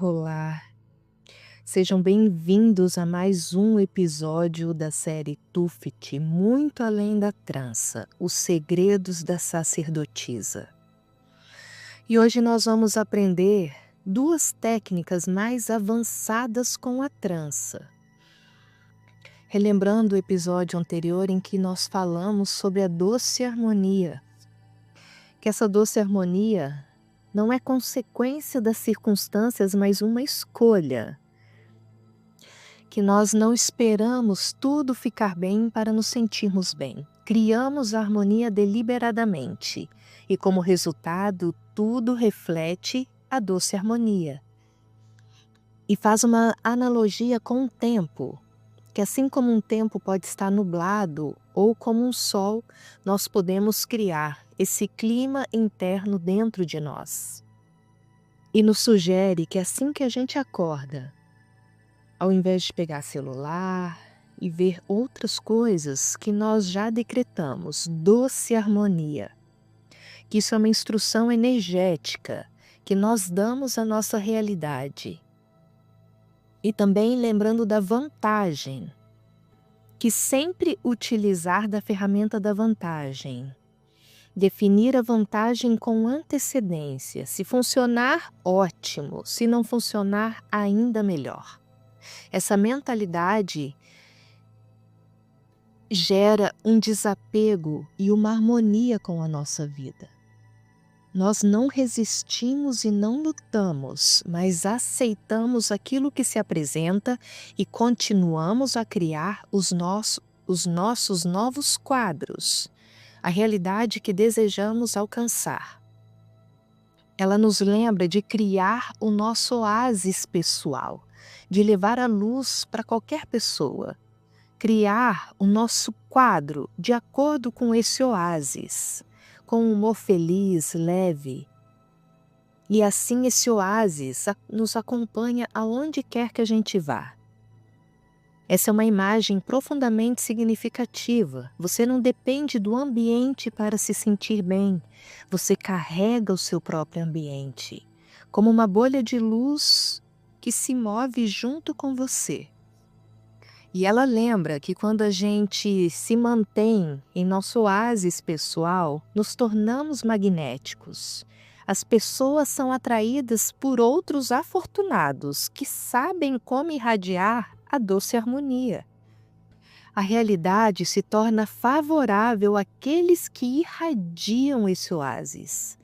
Olá, sejam bem-vindos a mais um episódio da série Tufit, Muito Além da Trança, Os Segredos da Sacerdotisa. E hoje nós vamos aprender duas técnicas mais avançadas com a trança. Relembrando o episódio anterior em que nós falamos sobre a doce harmonia, que essa doce harmonia não é consequência das circunstâncias, mas uma escolha. Que nós não esperamos tudo ficar bem para nos sentirmos bem. Criamos a harmonia deliberadamente e, como resultado, tudo reflete a doce harmonia. E faz uma analogia com o tempo, que assim como um tempo pode estar nublado ou como um sol, nós podemos criar esse clima interno dentro de nós. E nos sugere que assim que a gente acorda, ao invés de pegar celular e ver outras coisas que nós já decretamos, doce harmonia, que isso é uma instrução energética que nós damos à nossa realidade. E também lembrando da vantagem, que sempre utilizar da ferramenta da vantagem. Definir a vantagem com antecedência. Se funcionar, ótimo. Se não funcionar, ainda melhor. Essa mentalidade gera um desapego e uma harmonia com a nossa vida. Nós não resistimos e não lutamos, mas aceitamos aquilo que se apresenta e continuamos a criar os nossos novos quadros, a realidade que desejamos alcançar. Ela nos lembra de criar o nosso oásis pessoal, de levar a luz para qualquer pessoa, criar o nosso quadro de acordo com esse oásis, com um humor feliz, leve. E assim esse oásis nos acompanha aonde quer que a gente vá. Essa é uma imagem profundamente significativa. Você não depende do ambiente para se sentir bem. Você carrega o seu próprio ambiente, como uma bolha de luz que se move junto com você. E ela lembra que quando a gente se mantém em nosso oásis pessoal, nos tornamos magnéticos. As pessoas são atraídas por outros afortunados que sabem como irradiar a doce harmonia. A realidade se torna favorável àqueles que irradiam esse oásis.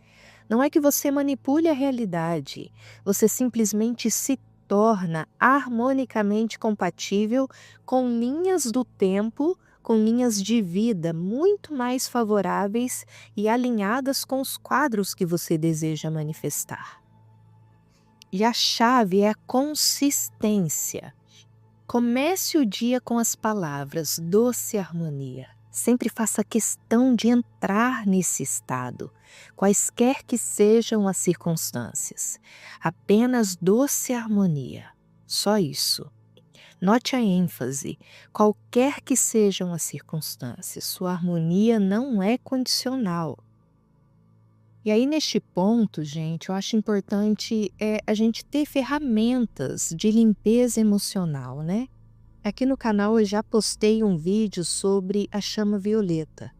Não é que você manipule a realidade, você simplesmente se torna harmonicamente compatível com linhas do tempo, com linhas de vida muito mais favoráveis e alinhadas com os quadros que você deseja manifestar. E a chave é a consistência. Comece o dia com as palavras doce harmonia. Sempre faça questão de entrar nesse estado, quaisquer que sejam as circunstâncias. Apenas doce harmonia, só isso. Note a ênfase, qualquer que sejam as circunstâncias, sua harmonia não é condicional. E aí neste ponto, gente, eu acho importante a gente ter ferramentas de limpeza emocional, né? Aqui no canal eu já postei um vídeo sobre a chama violeta,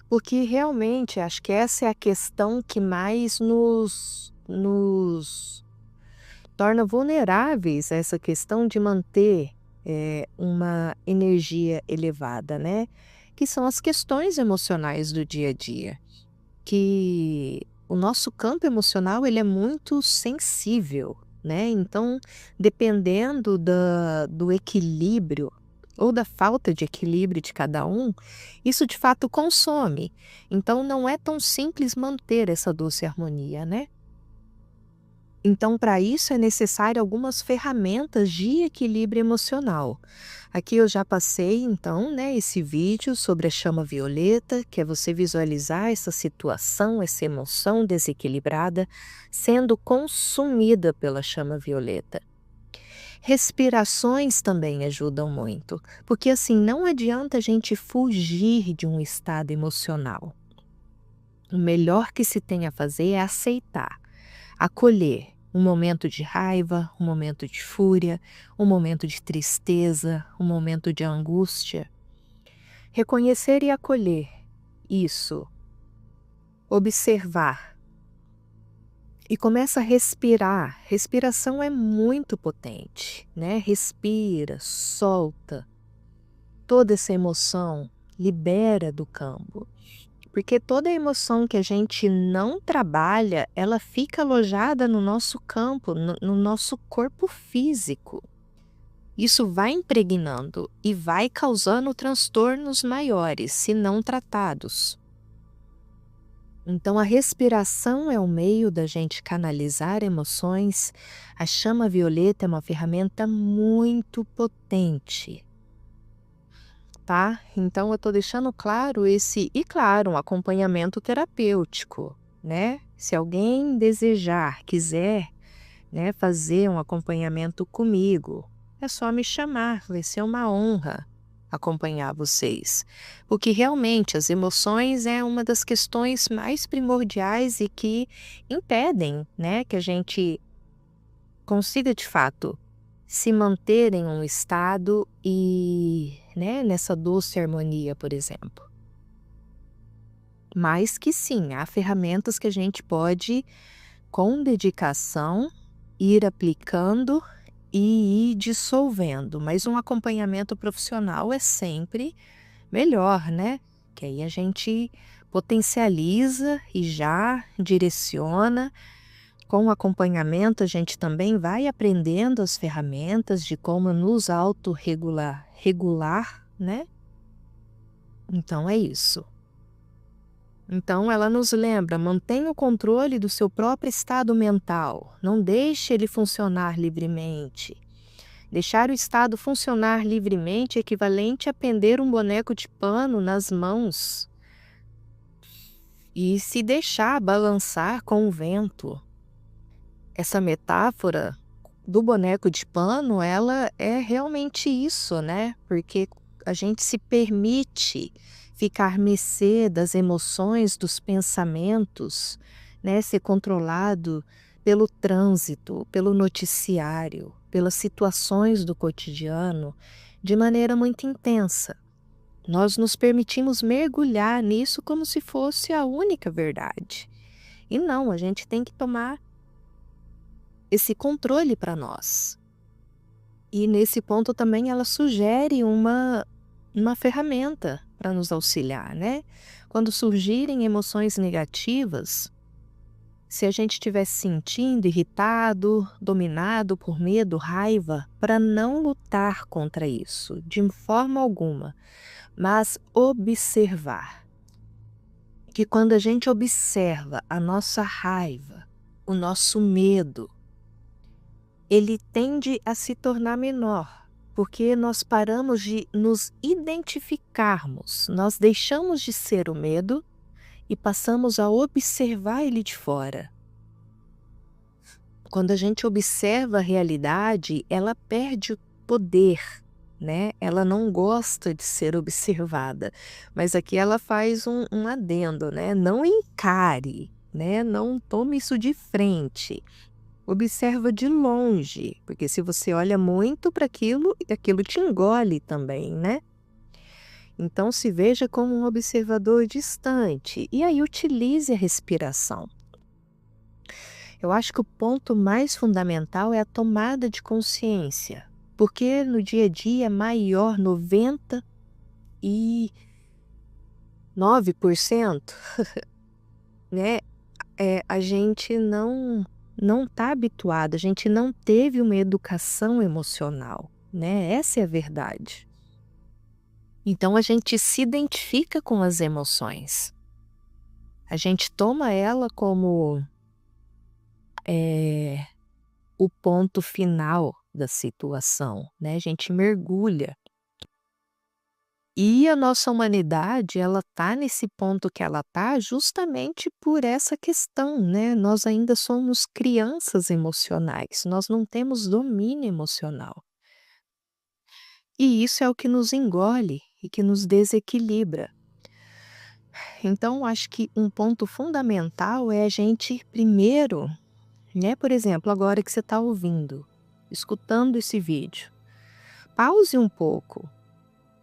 porque realmente acho que essa é a questão que mais nos torna vulneráveis a essa questão de manter uma energia elevada, né? Que são as questões emocionais do dia a dia, que o nosso campo emocional ele é muito sensível, né? Então, dependendo do equilíbrio ou da falta de equilíbrio de cada um, isso de fato consome. Então, não é tão simples manter essa doce harmonia, né? Então, para isso é necessário algumas ferramentas de equilíbrio emocional. Aqui eu já passei, então, né, esse vídeo sobre a chama violeta, que é você visualizar essa situação, essa emoção desequilibrada, sendo consumida pela chama violeta. Respirações também ajudam muito, porque assim, não adianta a gente fugir de um estado emocional. O melhor que se tem a fazer é aceitar, acolher Um momento de raiva, um momento de fúria, um momento de tristeza, um momento de angústia. Reconhecer e acolher isso, observar e começa a respirar. Respiração é muito potente, né? Respira, solta toda essa emoção, libera do campo. Porque toda emoção que a gente não trabalha, ela fica alojada no nosso campo, no nosso corpo físico. Isso vai impregnando e vai causando transtornos maiores, se não tratados. Então, a respiração é o meio da gente canalizar emoções. A chama violeta é uma ferramenta muito potente, tá? Então, eu tô deixando claro claro, um acompanhamento terapêutico, né? Se alguém desejar, quiser, né, fazer um acompanhamento comigo, é só me chamar, vai ser uma honra acompanhar vocês. Porque realmente as emoções é uma das questões mais primordiais e que impedem, né, que a gente consiga de fato se manter em um estado e, né, nessa doce harmonia, por exemplo. Mas que sim, há ferramentas que a gente pode, com dedicação, ir aplicando e ir dissolvendo, mas um acompanhamento profissional é sempre melhor, né? Que aí a gente potencializa e já direciona. Com o acompanhamento, a gente também vai aprendendo as ferramentas de como nos regular, né? Então é isso. Então ela nos lembra, mantenha o controle do seu próprio estado mental, não deixe ele funcionar livremente. Deixar o estado funcionar livremente é equivalente a pender um boneco de pano nas mãos e se deixar balançar com o vento. Essa metáfora do boneco de pano, ela é realmente isso, né? Porque a gente se permite ficar à mercê das emoções, dos pensamentos, né? Ser controlado pelo trânsito, pelo noticiário, pelas situações do cotidiano, de maneira muito intensa. Nós nos permitimos mergulhar nisso como se fosse a única verdade. E não, a gente tem que tomar esse controle para nós. E nesse ponto também ela sugere uma ferramenta para nos auxiliar, né? Quando surgirem emoções negativas, se a gente estiver se sentindo irritado, dominado por medo, raiva, para não lutar contra isso de forma alguma, mas observar. Que quando a gente observa a nossa raiva, o nosso medo, ele tende a se tornar menor, porque nós paramos de nos identificarmos, nós deixamos de ser o medo e passamos a observar ele de fora. Quando a gente observa a realidade, ela perde o poder, né? Ela não gosta de ser observada, mas aqui ela faz um adendo, né? Não encare, né? Não tome isso de frente. Observa de longe, porque se você olha muito para aquilo, aquilo te engole também, né? Então se veja como um observador distante e aí utilize a respiração. Eu acho que o ponto mais fundamental é a tomada de consciência, porque no dia a dia maior, 99%, né, a gente não está habituado, a gente não teve uma educação emocional, né? Essa é a verdade. Então a gente se identifica com as emoções. A gente toma ela como o ponto final da situação, né? A gente mergulha. E a nossa humanidade, ela tá nesse ponto que ela tá justamente por essa questão, né? Nós ainda somos crianças emocionais, nós não temos domínio emocional. E isso é o que nos engole e que nos desequilibra. Então, acho que um ponto fundamental é a gente, primeiro, né? Por exemplo, agora que você está ouvindo, escutando esse vídeo, pause um pouco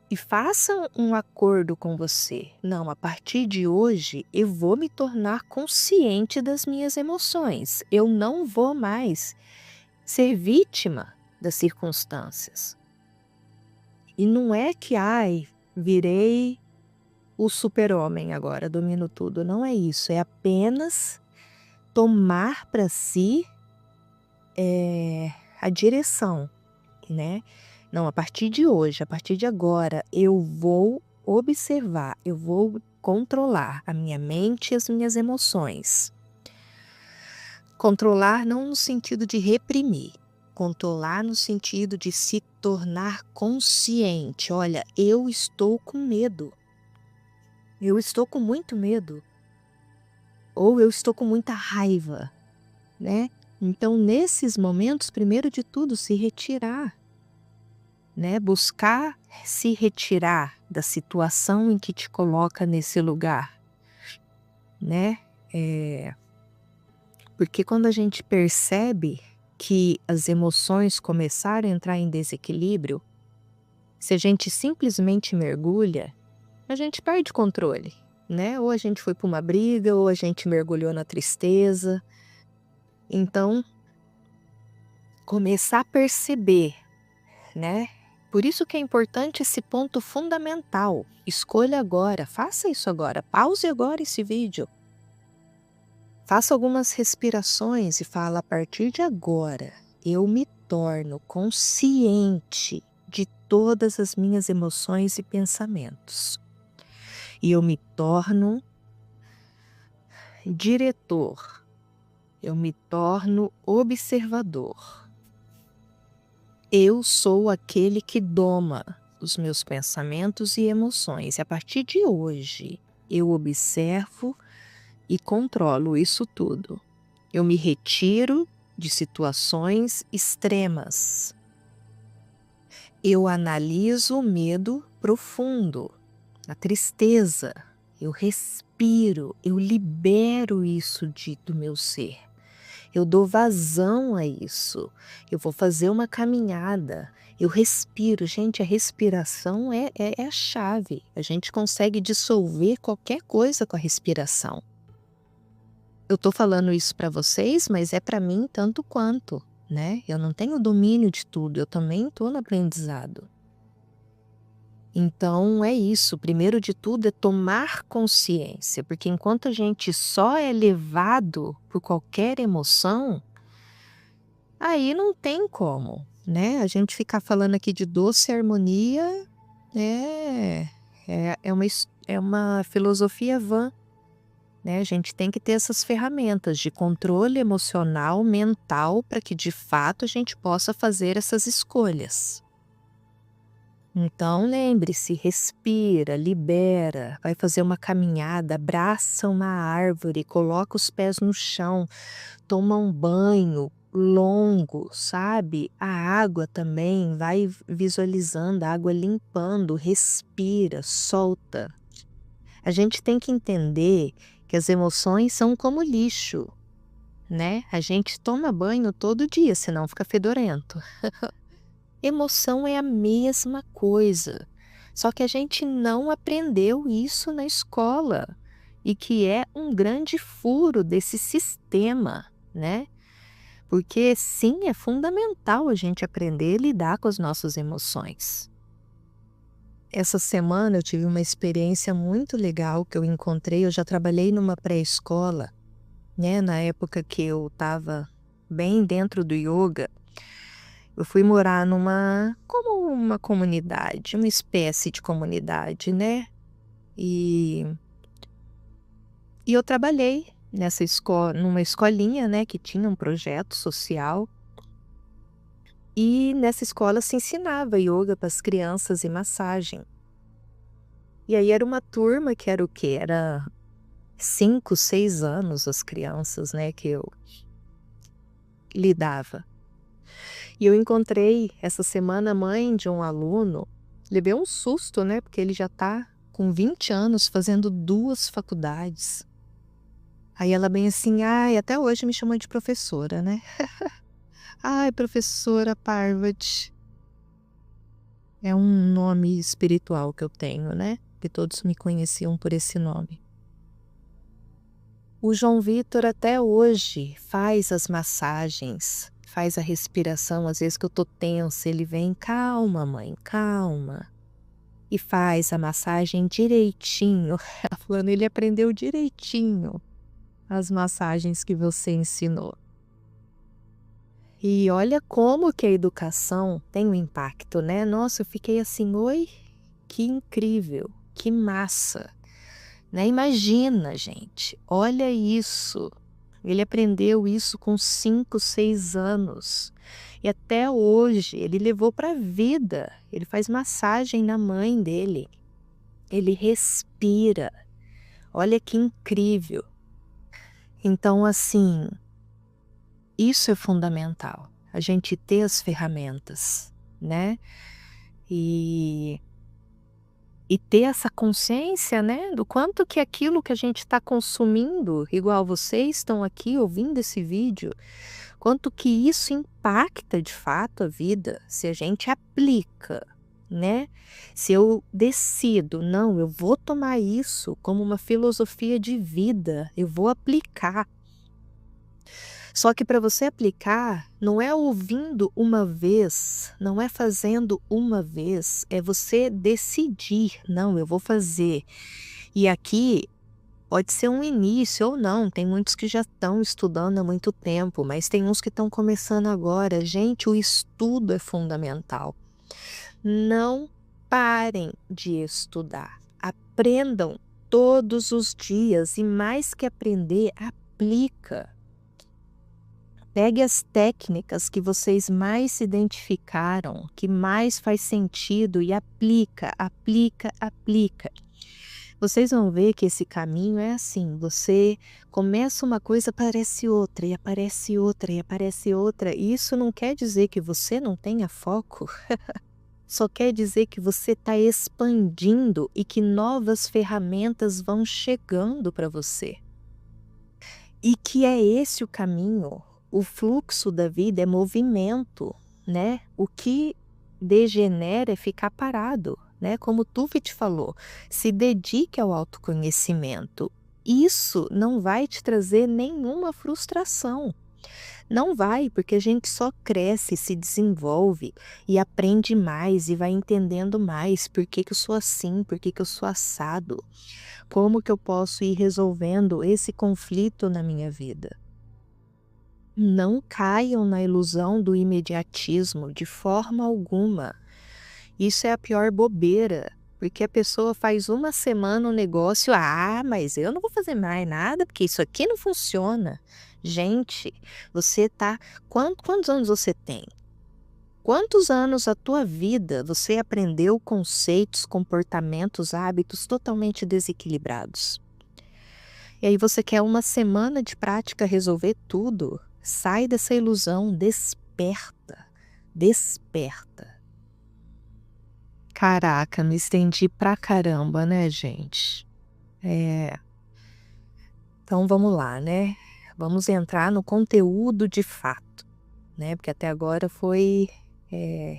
e faça um acordo com você. Não, a partir de hoje eu vou me tornar consciente das minhas emoções. Eu não vou mais ser vítima das circunstâncias. E não é que, virei o super-homem agora, domino tudo. Não é isso, é apenas tomar para si a direção, né? Não, a partir de hoje, a partir de agora, eu vou observar, eu vou controlar a minha mente e as minhas emoções. Controlar não no sentido de reprimir, controlar no sentido de se tornar consciente. Olha, eu estou com medo. Eu estou com muito medo. Ou eu estou com muita raiva, né? Então, nesses momentos, primeiro de tudo, se retirar, né? Buscar se retirar da situação em que te coloca nesse lugar, né? Porque quando a gente percebe que as emoções começaram a entrar em desequilíbrio, se a gente simplesmente mergulha, a gente perde controle, né? Ou a gente foi para uma briga, ou a gente mergulhou na tristeza. Então, começar a perceber, né? Por isso que é importante esse ponto fundamental. Escolha agora, faça isso agora, pause agora esse vídeo. Faça algumas respirações e fala: a partir de agora, eu me torno consciente de todas as minhas emoções e pensamentos. E eu me torno diretor, eu me torno observador. Eu sou aquele que doma os meus pensamentos e emoções. E a partir de hoje, eu observo e controlo isso tudo. Eu me retiro de situações extremas. Eu analiso o medo profundo, a tristeza. Eu respiro, eu libero isso do meu ser. Eu dou vazão a isso. Eu vou fazer uma caminhada. Eu respiro. Gente, a respiração é a chave. A gente consegue dissolver qualquer coisa com a respiração. Eu estou falando isso para vocês, mas é para mim tanto quanto, né? Eu não tenho domínio de tudo. Eu também estou no aprendizado. Então é isso, primeiro de tudo é tomar consciência, porque enquanto a gente só é levado por qualquer emoção, aí não tem como, né? A gente ficar falando aqui de doce harmonia é uma filosofia vã, né? A gente tem que ter essas ferramentas de controle emocional, mental, para que de fato a gente possa fazer essas escolhas. Então lembre-se, respira, libera, vai fazer uma caminhada, abraça uma árvore, coloca os pés no chão, toma um banho longo, sabe? A água também, vai visualizando a água limpando, respira, solta. A gente tem que entender que as emoções são como lixo, né? A gente toma banho todo dia, senão fica fedorento. Emoção é a mesma coisa, só que a gente não aprendeu isso na escola e que é um grande furo desse sistema, né? Porque sim, é fundamental a gente aprender a lidar com as nossas emoções. Essa semana eu tive uma experiência muito legal que eu encontrei. Eu já trabalhei numa pré-escola, né? Na época que eu estava bem dentro do yoga. Eu fui morar como uma comunidade, uma espécie de comunidade, né? E eu trabalhei nessa escola, numa escolinha, né, que tinha um projeto social. E nessa escola se ensinava yoga para as crianças e massagem. E aí era uma turma que era o quê? Era 5, 6 anos as crianças, né, que eu lidava. E eu encontrei essa semana a mãe de um aluno, levei um susto, né? Porque ele já está com 20 anos fazendo 2 faculdades. Aí ela bem assim, ai, até hoje me chama de professora, né? Ai, professora Parvati. É um nome espiritual que eu tenho, né? Que todos me conheciam por esse nome. O João Vitor até hoje faz as massagens, faz a respiração, às vezes que eu tô tensa, ele vem, calma mãe, calma. E faz a massagem direitinho. Ela falando, ele aprendeu direitinho as massagens que você ensinou. E olha como que a educação tem um impacto, né? Nossa, eu fiquei assim, oi, que incrível, que massa. Né? Imagina, gente, olha isso. Ele aprendeu isso com 5, 6 anos. E até hoje ele levou para a vida. Ele faz massagem na mãe dele. Ele respira. Olha que incrível. Então, assim, isso é fundamental. A gente ter as ferramentas, né? E ter essa consciência, né, do quanto que aquilo que a gente está consumindo, igual vocês estão aqui ouvindo esse vídeo, quanto que isso impacta de fato a vida, se a gente aplica, né? Se eu decido, não, eu vou tomar isso como uma filosofia de vida, eu vou aplicar. Só que para você aplicar, não é ouvindo uma vez, não é fazendo uma vez, é você decidir, não, eu vou fazer. E aqui pode ser um início ou não, tem muitos que já estão estudando há muito tempo, mas tem uns que estão começando agora. Gente, o estudo é fundamental. Não parem de estudar, aprendam todos os dias e mais que aprender, aplica. Pegue as técnicas que vocês mais se identificaram, que mais faz sentido e aplica, aplica, aplica. Vocês vão ver que esse caminho é assim, você começa uma coisa, aparece outra, e aparece outra, e aparece outra. E isso não quer dizer que você não tenha foco, só quer dizer que você está expandindo e que novas ferramentas vão chegando para você. E que é esse o caminho. O fluxo da vida é movimento, né? O que degenera é ficar parado, né? Como Tufit falou, se dedique ao autoconhecimento. Isso não vai te trazer nenhuma frustração. Não vai, porque a gente só cresce, se desenvolve e aprende mais e vai entendendo mais por que que eu sou assim, por que que eu sou assado, como que eu posso ir resolvendo esse conflito na minha vida. Não caiam na ilusão do imediatismo de forma alguma. Isso é a pior bobeira, porque a pessoa faz uma semana um negócio, mas eu não vou fazer mais nada porque isso aqui não funciona. Gente, você tá... Quantos anos você tem? Quantos anos da tua vida você aprendeu conceitos, comportamentos, hábitos totalmente desequilibrados? E aí você quer uma semana de prática resolver tudo? Sai dessa ilusão, desperta, desperta. Caraca, me estendi pra caramba, né, gente? Então vamos lá, né? Vamos entrar no conteúdo de fato, né? Porque até agora foi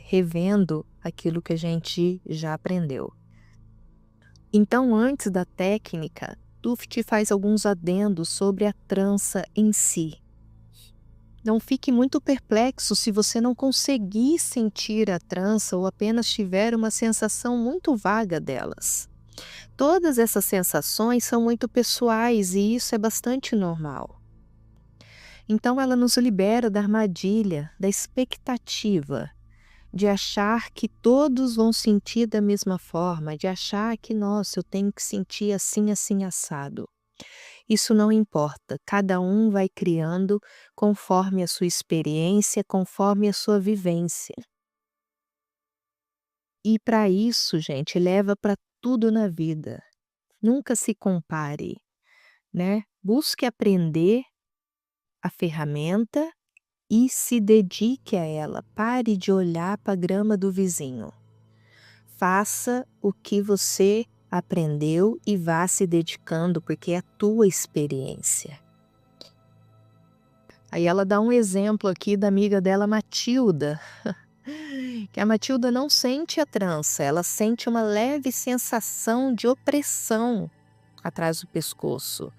revendo aquilo que a gente já aprendeu. Então, antes da técnica, Tuft faz alguns adendos sobre a trança em si. Não fique muito perplexo se você não conseguir sentir a trança ou apenas tiver uma sensação muito vaga delas. Todas essas sensações são muito pessoais e isso é bastante normal. Então ela nos libera da armadilha, da expectativa, de achar que todos vão sentir da mesma forma, de achar que, nossa, eu tenho que sentir assim, assim, assado. Isso não importa, cada um vai criando conforme a sua experiência, conforme a sua vivência. E para isso, gente, leva para tudo na vida. Nunca se compare, né? Busque aprender a ferramenta e se dedique a ela. Pare de olhar para a grama do vizinho. Faça o que você aprendeu e vá se dedicando, porque é a tua experiência. Aí ela dá um exemplo aqui da amiga dela, Matilda, que a Matilda não sente a trança, ela sente uma leve sensação de opressão atrás do pescoço,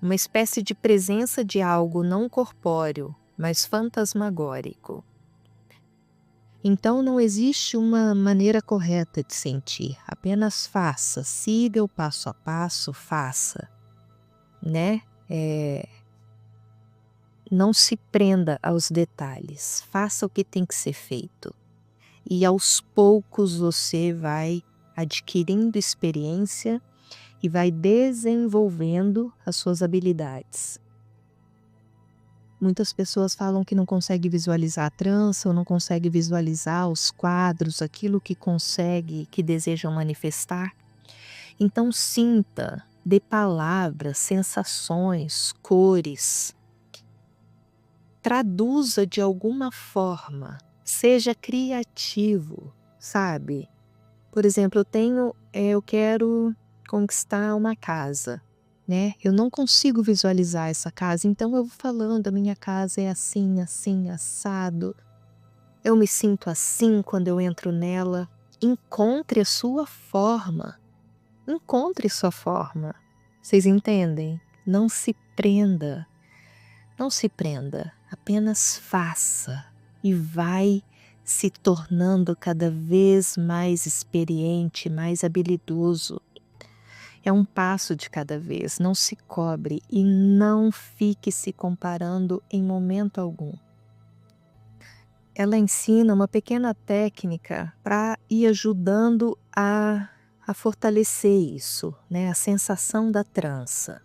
uma espécie de presença de algo não corpóreo, mas fantasmagórico. Então não existe uma maneira correta de sentir, apenas faça, siga o passo a passo, faça, né? Não se prenda aos detalhes, faça o que tem que ser feito. E aos poucos você vai adquirindo experiência e vai desenvolvendo as suas habilidades. Muitas pessoas falam que não consegue visualizar a trança ou não consegue visualizar os quadros, aquilo que consegue, que desejam manifestar. Então sinta, dê palavras, sensações, cores. Traduza de alguma forma, seja criativo, sabe? Por exemplo, eu quero conquistar uma casa, né? Eu não consigo visualizar essa casa, então eu vou falando, a minha casa é assim, assim, assado. Eu me sinto assim quando eu entro nela. Encontre a sua forma. Encontre sua forma. Vocês entendem? Não se prenda. Não se prenda. Apenas faça e vai se tornando cada vez mais experiente, mais habilidoso. É um passo de cada vez, não se cobre e não fique se comparando em momento algum. Ela ensina uma pequena técnica para ir ajudando a fortalecer isso, né? A sensação da trança.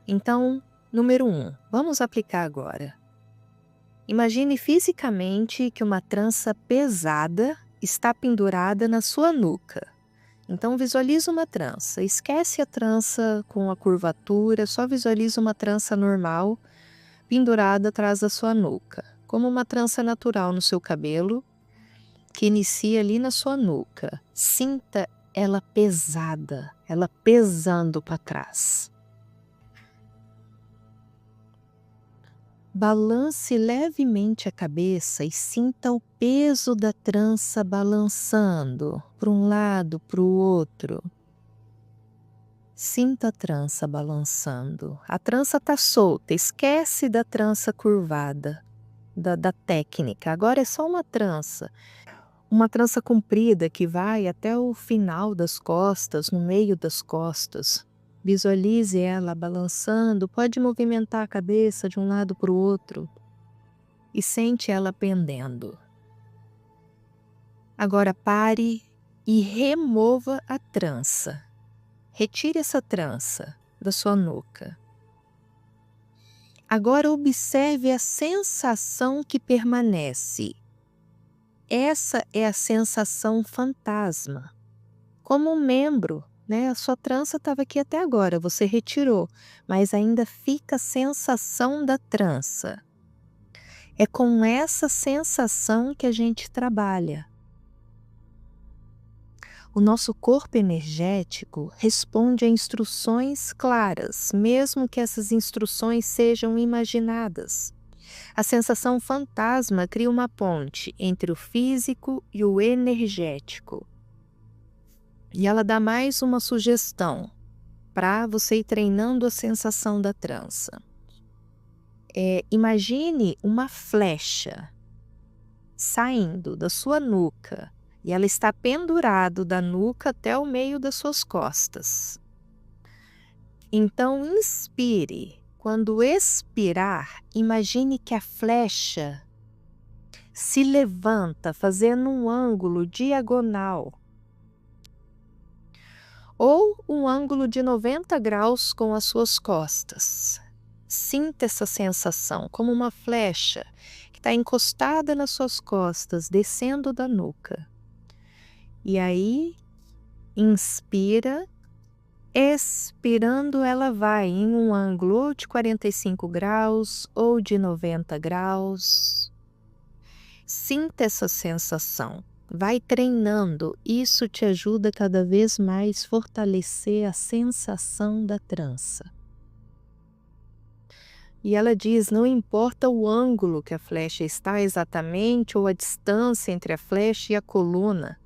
Então, número 1, vamos aplicar agora. Imagine fisicamente que uma trança pesada está pendurada na sua nuca. Então visualize uma trança, esquece a trança com a curvatura, só visualize uma trança normal pendurada atrás da sua nuca, como uma trança natural no seu cabelo, que inicia ali na sua nuca. Sinta ela pesada, ela pesando para trás. Balance levemente a cabeça e sinta o peso da trança balançando para um lado, para o outro. Sinta a trança balançando. A trança está solta, esquece da trança curvada, da técnica. Agora é só uma trança comprida que vai até o final das costas, no meio das costas. Visualize ela balançando, pode movimentar a cabeça de um lado para o outro e sente ela pendendo. Agora pare e remova a trança. Retire essa trança da sua nuca. Agora observe a sensação que permanece. Essa é a sensação fantasma. Como um membro, né? A sua trança estava aqui até agora, você retirou, mas ainda fica a sensação da trança. É com essa sensação que a gente trabalha. O nosso corpo energético responde a instruções claras, mesmo que essas instruções sejam imaginadas. A sensação fantasma cria uma ponte entre o físico e o energético. E ela dá mais uma sugestão para você ir treinando a sensação da trança. Imagine uma flecha saindo da sua nuca e ela está pendurada da nuca até o meio das suas costas. Então inspire. Quando expirar, imagine que a flecha se levanta fazendo um ângulo diagonal ou um ângulo de 90 graus com as suas costas. Sinta essa sensação como uma flecha que está encostada nas suas costas, descendo da nuca. E aí, inspira, expirando ela vai em um ângulo ou de 45 graus ou de 90 graus. Sinta essa sensação. Vai treinando, isso te ajuda cada vez mais a fortalecer a sensação da trança. E ela diz: não importa o ângulo que a flecha está exatamente ou a distância entre a flecha e a coluna,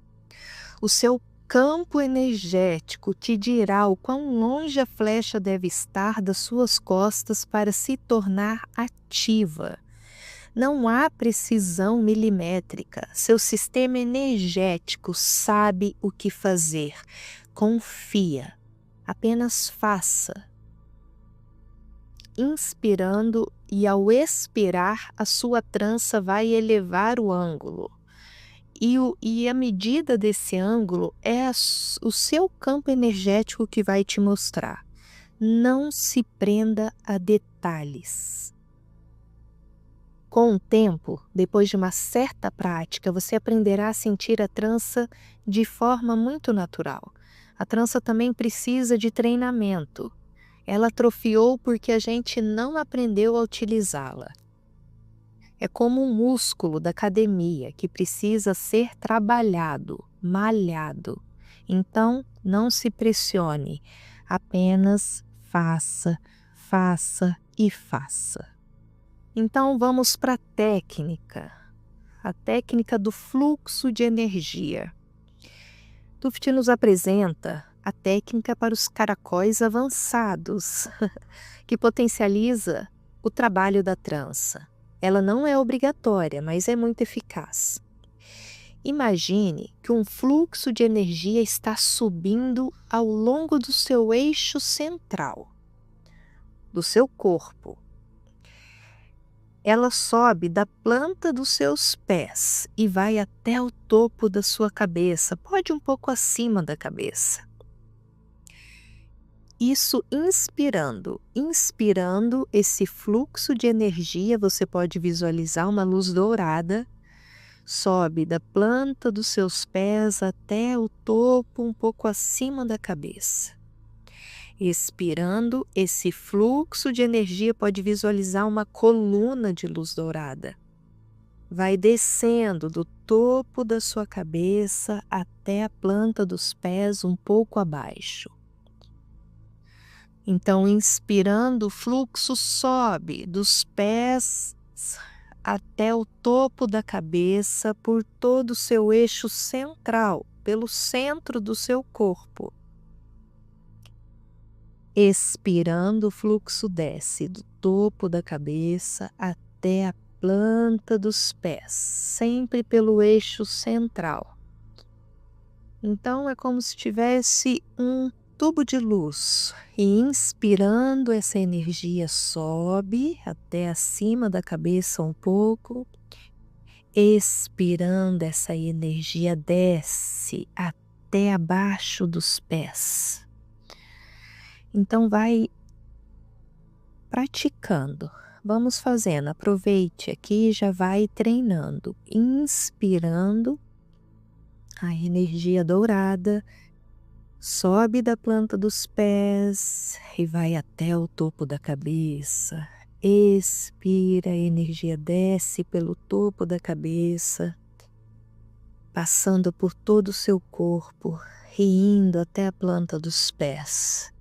o seu campo energético te dirá o quão longe a flecha deve estar das suas costas para se tornar ativa. Não há precisão milimétrica. Seu sistema energético sabe o que fazer. Confia. Apenas faça. Inspirando, e ao expirar, a sua trança vai elevar o ângulo. E a medida desse ângulo é o seu campo energético que vai te mostrar. Não se prenda a detalhes. Com o tempo, depois de uma certa prática, você aprenderá a sentir a trança de forma muito natural. A trança também precisa de treinamento. Ela atrofiou porque a gente não aprendeu a utilizá-la. É como um músculo da academia que precisa ser trabalhado, malhado. Então, não se pressione, apenas faça, faça e faça. Então, vamos para a técnica do fluxo de energia. Tuft nos apresenta a técnica para os caracóis avançados, que potencializa o trabalho da trança. Ela não é obrigatória, mas é muito eficaz. Imagine que um fluxo de energia está subindo ao longo do seu eixo central, do seu corpo. Ela sobe da planta dos seus pés e vai até o topo da sua cabeça, pode um pouco acima da cabeça. Isso inspirando. Inspirando esse fluxo de energia, você pode visualizar uma luz dourada, sobe da planta dos seus pés até o topo, um pouco acima da cabeça. Expirando esse fluxo de energia, pode visualizar uma coluna de luz dourada. Vai descendo do topo da sua cabeça até a planta dos pés, um pouco abaixo. Então, inspirando, o fluxo sobe dos pés até o topo da cabeça, por todo o seu eixo central, pelo centro do seu corpo. Expirando, o fluxo desce do topo da cabeça até a planta dos pés, sempre pelo eixo central. Então, é como se tivesse um tubo de luz, e inspirando, essa energia sobe até acima da cabeça um pouco, expirando, essa energia desce até abaixo dos pés. Então vai praticando, vamos fazendo, aproveite aqui e já vai treinando, inspirando, a energia dourada sobe da planta dos pés e vai até o topo da cabeça. Expira, a energia desce pelo topo da cabeça, passando por todo o seu corpo e indo até a planta dos pés.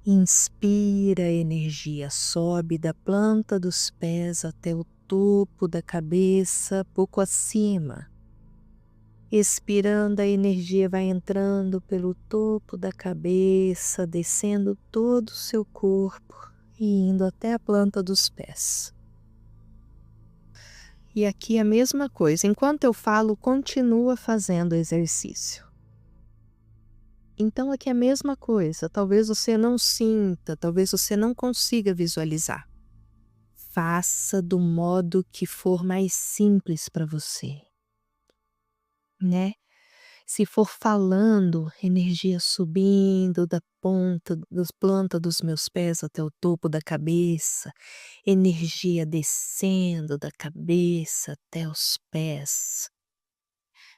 Inspira, a energia sobe da planta dos pés até o topo da cabeça, pouco acima. Expirando, a energia vai entrando pelo topo da cabeça, descendo todo o seu corpo e indo até a planta dos pés. E aqui a mesma coisa, enquanto eu falo, continua fazendo o exercício. Então aqui a mesma coisa, talvez você não sinta, talvez você não consiga visualizar. Faça do modo que for mais simples para você. Né? Se for falando, energia subindo da planta dos meus pés até o topo da cabeça, energia descendo da cabeça até os pés.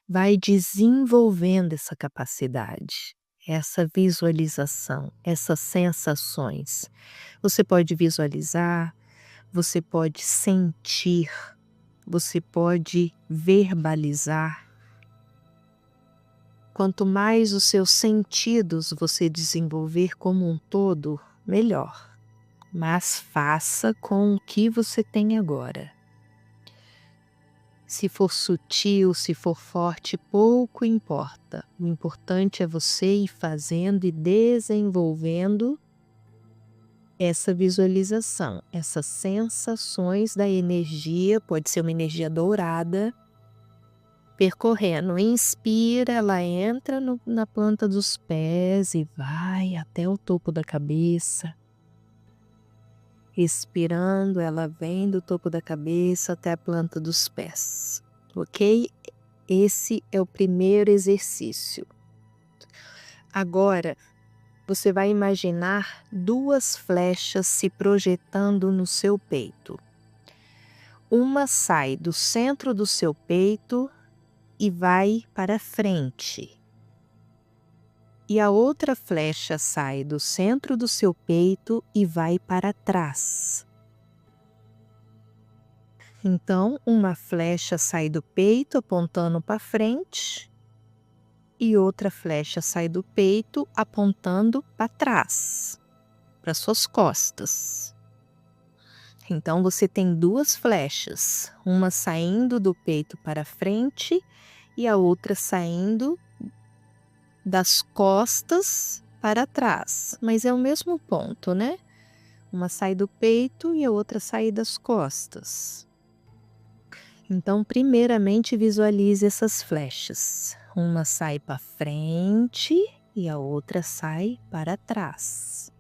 Vai desenvolvendo essa capacidade, essa visualização, essas sensações. Você pode visualizar, você pode sentir, você pode verbalizar. Quanto mais os seus sentidos você desenvolver como um todo, melhor. mas faça com o que você tem agora. Se for sutil, se for forte, pouco importa. O importante é você ir fazendo e desenvolvendo essa visualização, essas sensações da energia, pode ser uma energia dourada, percorrendo. Inspira, ela entra na planta dos pés e vai até o topo da cabeça. Expirando, ela vem do topo da cabeça até a planta dos pés, ok? Esse é o primeiro exercício. Agora, você vai imaginar 2 flechas se projetando no seu peito. Uma sai do centro do seu peito e vai para frente. E a outra flecha sai do centro do seu peito e vai para trás. Então, uma flecha sai do peito apontando para frente e outra flecha sai do peito apontando para trás, para suas costas. Então, você tem 2 flechas, uma saindo do peito para frente e a outra saindo das costas para trás, mas é o mesmo ponto, né? Uma sai do peito e a outra sai das costas. Então, primeiramente, visualize essas flechas. Uma sai para frente e a outra sai para trás.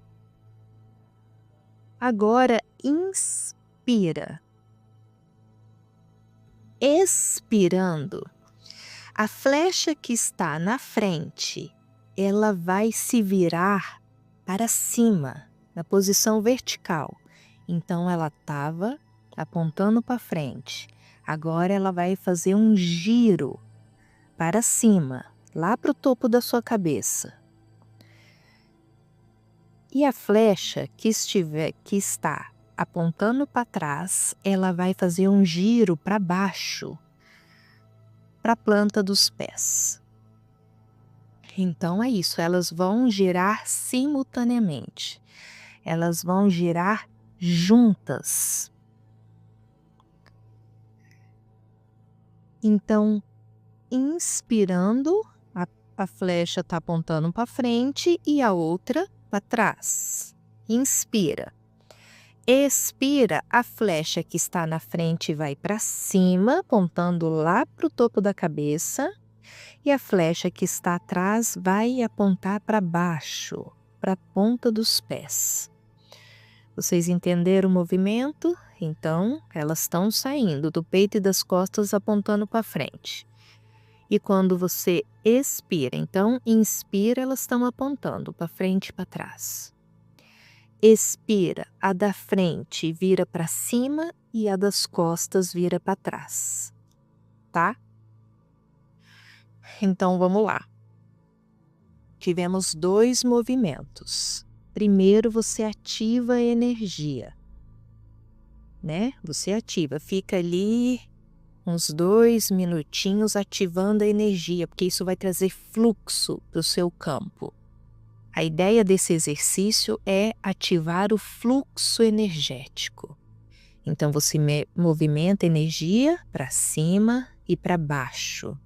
Agora, inspira. Expirando, a flecha que está na frente, ela vai se virar para cima, na posição vertical. Então, ela estava apontando para frente. Agora, ela vai fazer um giro para cima, lá para o topo da sua cabeça. E a flecha que está apontando para trás, ela vai fazer um giro para baixo, para a planta dos pés. Então é isso, elas vão girar simultaneamente. Elas vão girar juntas. Então, inspirando, a flecha está apontando para frente e a outra para trás. Inspira. Expira, a flecha que está na frente vai para cima, apontando lá para o topo da cabeça, e a flecha que está atrás vai apontar para baixo, para a ponta dos pés. Vocês entenderam o movimento? Então, elas estão saindo do peito e das costas apontando para frente. E quando você expira, então, inspira, elas estão apontando para frente e para trás. Expira, a da frente vira para cima e a das costas vira para trás, tá? Então, vamos lá. Tivemos 2 movimentos. Primeiro, você ativa a energia, né? Você ativa, fica ali uns 2 minutinhos ativando a energia, porque isso vai trazer fluxo para o seu campo. A ideia desse exercício é ativar o fluxo energético. Então, você movimenta energia para cima e para baixo.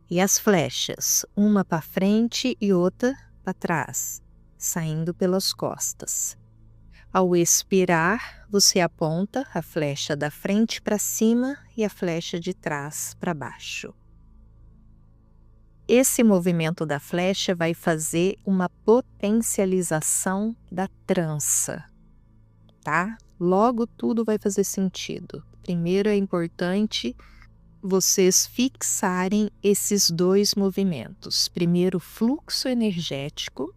E as flechas, uma para frente e outra para trás, saindo pelas costas. Ao expirar, você aponta a flecha da frente para cima e a flecha de trás para baixo. Esse movimento da flecha vai fazer uma potencialização da trança, tá? Logo tudo vai fazer sentido. Primeiro é importante vocês fixarem esses 2 movimentos. Primeiro o fluxo energético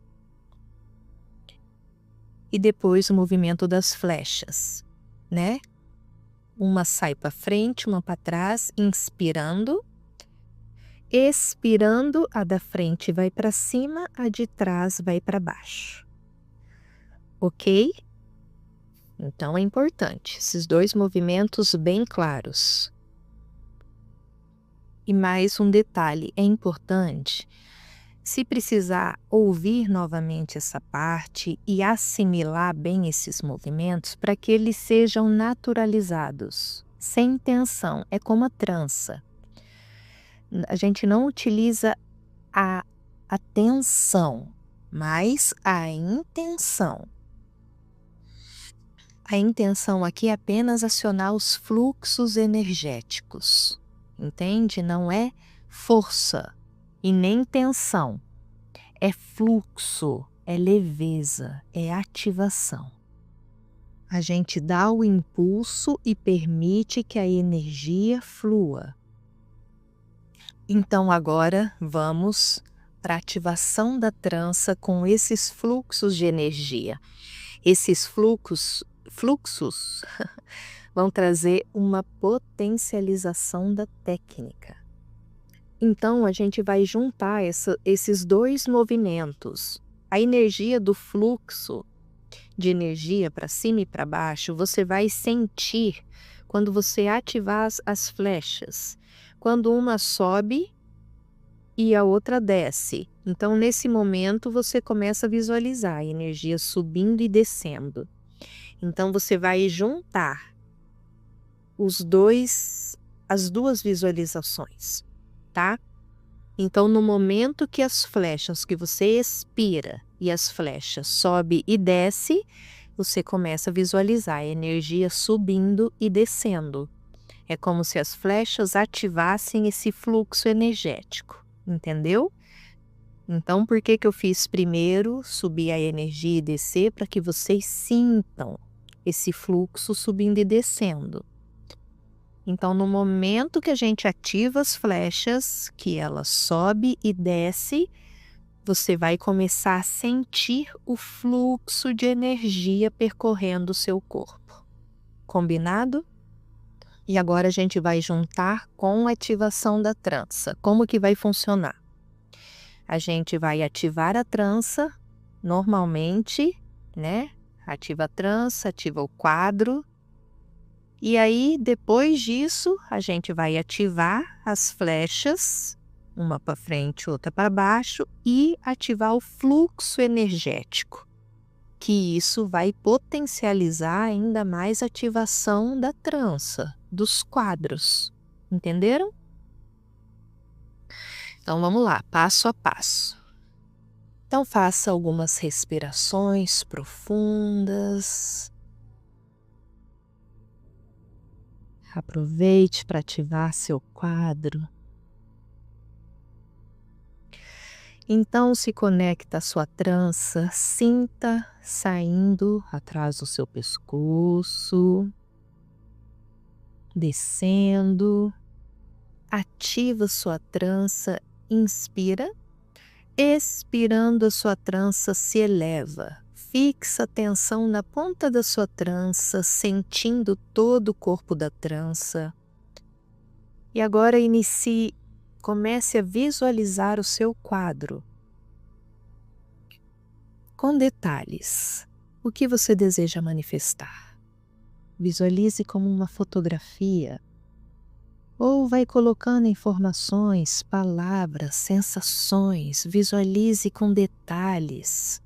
e depois o movimento das flechas, né? Uma sai para frente, uma para trás, inspirando. Expirando, a da frente vai para cima, a de trás vai para baixo. Ok? Então é importante, esses 2 movimentos bem claros. E mais um detalhe, é importante Se precisar ouvir novamente essa parte e assimilar bem esses movimentos para que eles sejam naturalizados, sem tensão, é como a trança. A gente não utiliza a tensão, mas a intenção. A intenção aqui é apenas acionar os fluxos energéticos, entende? Não é força e nem tensão. É fluxo, é leveza, é ativação. A gente dá o impulso e permite que a energia flua. Então agora vamos para a ativação da trança com esses fluxos de energia. Esses fluxos vão trazer uma potencialização da técnica. Então a gente vai juntar esses dois movimentos. A energia do fluxo de energia para cima e para baixo, você vai sentir quando você ativar as flechas. Quando uma sobe e a outra desce. Então, nesse momento, você começa a visualizar a energia subindo e descendo. Então, você vai juntar as duas visualizações, tá? Então, no momento que as flechas, que você expira e as flechas sobe e desce, você começa a visualizar a energia subindo e descendo. É como se as flechas ativassem esse fluxo energético, entendeu? Então, por que eu fiz primeiro subir a energia e descer? Para que vocês sintam esse fluxo subindo e descendo. Então, no momento que a gente ativa as flechas, que ela sobe e desce, você vai começar a sentir o fluxo de energia percorrendo o seu corpo. Combinado? E agora a gente vai juntar com a ativação da trança. Como que vai funcionar? A gente vai ativar a trança normalmente, né? Ativa a trança, ativa o quadro. E aí, depois disso, a gente vai ativar as flechas, uma para frente, outra para baixo, e ativar o fluxo energético, que isso vai potencializar ainda mais a ativação da trança, dos quadros. Entenderam? Então vamos lá, passo a passo. Então faça algumas respirações profundas. Aproveite para ativar seu quadro. Então se conecta à sua trança, sinta saindo atrás do seu pescoço, descendo, ativa sua trança, inspira, expirando a sua trança se eleva. Fixa a atenção na ponta da sua trança, sentindo todo o corpo da trança. E agora comece a visualizar o seu quadro com detalhes. O que você deseja manifestar? Visualize como uma fotografia. Ou vai colocando informações, palavras, sensações. Visualize com detalhes.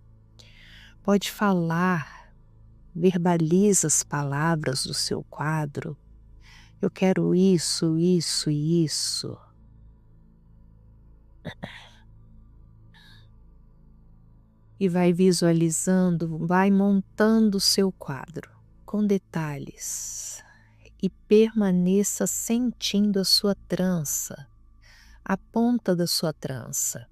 Pode falar, verbaliza as palavras do seu quadro. Eu quero isso, isso e isso. E vai visualizando, vai montando o seu quadro com detalhes. E permaneça sentindo a sua trança, a ponta da sua trança.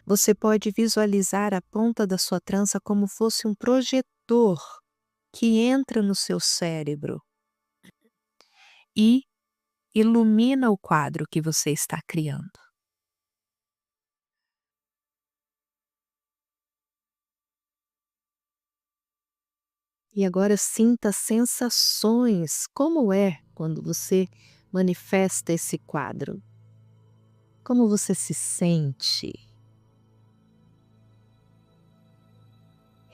Você pode visualizar a ponta da sua trança como fosse um projetor que entra no seu cérebro e ilumina o quadro que você está criando. E agora sinta sensações, como é quando você manifesta esse quadro. Como você se sente?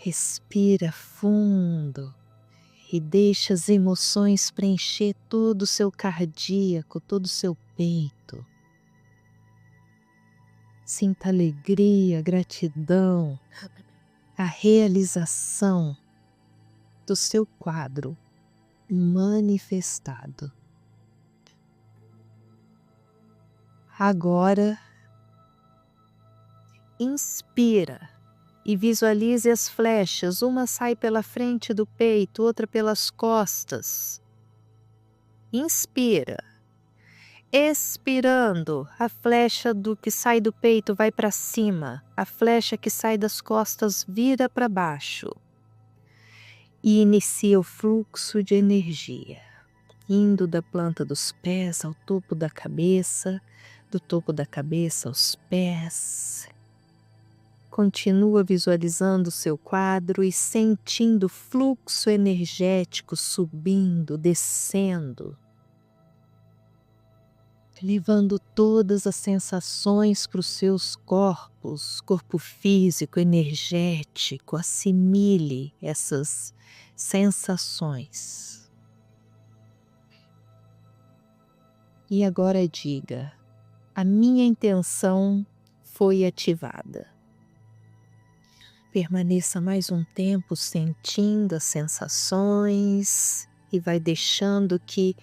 Respira fundo e deixa as emoções preencher todo o seu cardíaco, todo o seu peito. Sinta alegria, gratidão, a realização do seu quadro manifestado. Agora, inspira e visualize as flechas. Uma sai pela frente do peito, outra pelas costas. Inspira. Expirando, a flecha do que sai do peito vai para cima, a flecha que sai das costas vira para baixo. E inicia o fluxo de energia, indo da planta dos pés ao topo da cabeça, do topo da cabeça aos pés. Continua visualizando o seu quadro e sentindo o fluxo energético subindo, descendo, levando todas as sensações para os seus corpos, corpo físico, energético. Assimile essas sensações. E agora diga: a minha intenção foi ativada. Permaneça mais um tempo sentindo as sensações e vai deixando que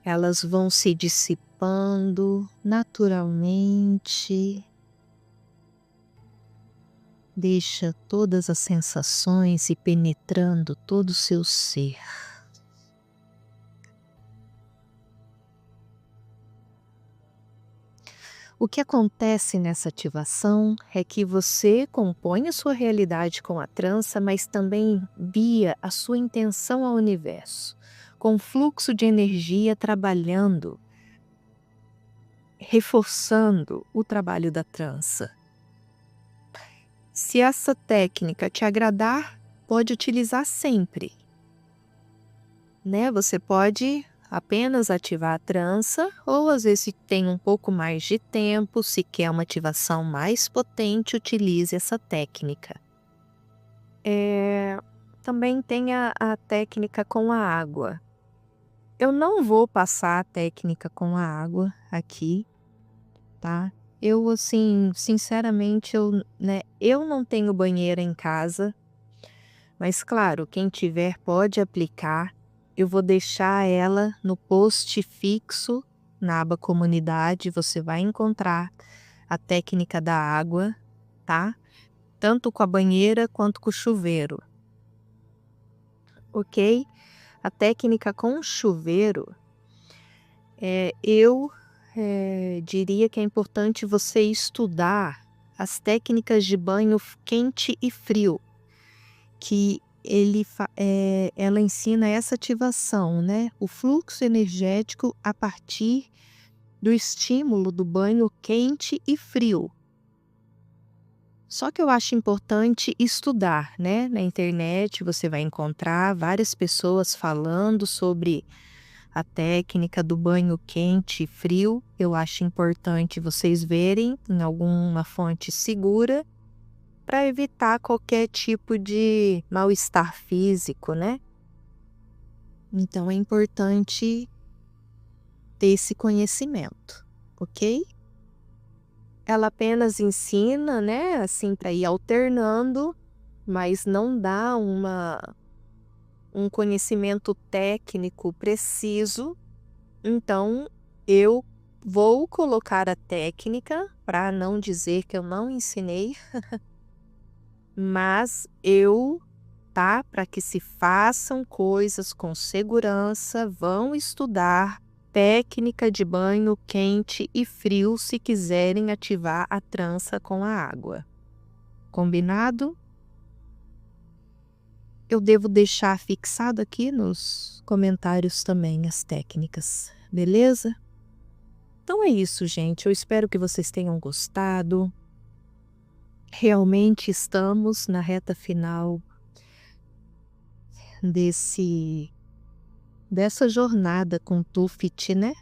elas vão se dissipando naturalmente. Deixa todas as sensações ir penetrando todo o seu ser. O que acontece nessa ativação é que você compõe a sua realidade com a trança, mas também envia a sua intenção ao universo, com fluxo de energia trabalhando, reforçando o trabalho da trança. Se essa técnica te agradar, pode utilizar sempre, né? Você pode apenas ativar a trança, ou às vezes se tem um pouco mais de tempo, se quer uma ativação mais potente, utilize essa técnica. Também tem a técnica com a água. Eu não vou passar a técnica com a água aqui, tá? Eu, assim, sinceramente, eu não tenho banheira em casa, mas claro, quem tiver pode aplicar. Eu vou deixar ela no post fixo, na aba comunidade, você vai encontrar a técnica da água, tá? Tanto com a banheira quanto com o chuveiro, ok? A técnica com o chuveiro, eu diria que é importante você estudar as técnicas de banho quente e frio, que ela ensina essa ativação, né? O fluxo energético a partir do estímulo do banho quente e frio. Só que eu acho importante estudar, né? Na internet você vai encontrar várias pessoas falando sobre a técnica do banho quente e frio. Eu acho importante vocês verem em alguma fonte segura, para evitar qualquer tipo de mal-estar físico, né? Então é importante ter esse conhecimento, ok? Ela apenas ensina, né, assim, para ir alternando, mas não dá um conhecimento técnico preciso. Então eu vou colocar a técnica, para não dizer que eu não ensinei, mas tá? Para que se façam coisas com segurança, vão estudar técnica de banho quente e frio se quiserem ativar a trança com a água. Combinado? Eu devo deixar fixado aqui nos comentários também as técnicas, beleza? Então é isso, gente. Eu espero que vocês tenham gostado. Realmente estamos na reta final dessa jornada com Tufit, né?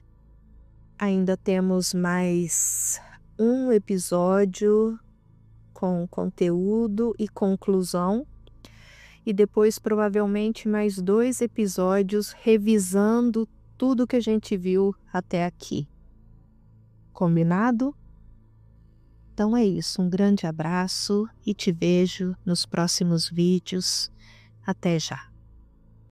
Ainda temos mais um episódio com conteúdo e conclusão, e depois provavelmente mais 2 episódios revisando tudo que a gente viu até aqui. Combinado? Então é isso, um grande abraço e te vejo nos próximos vídeos. Até já!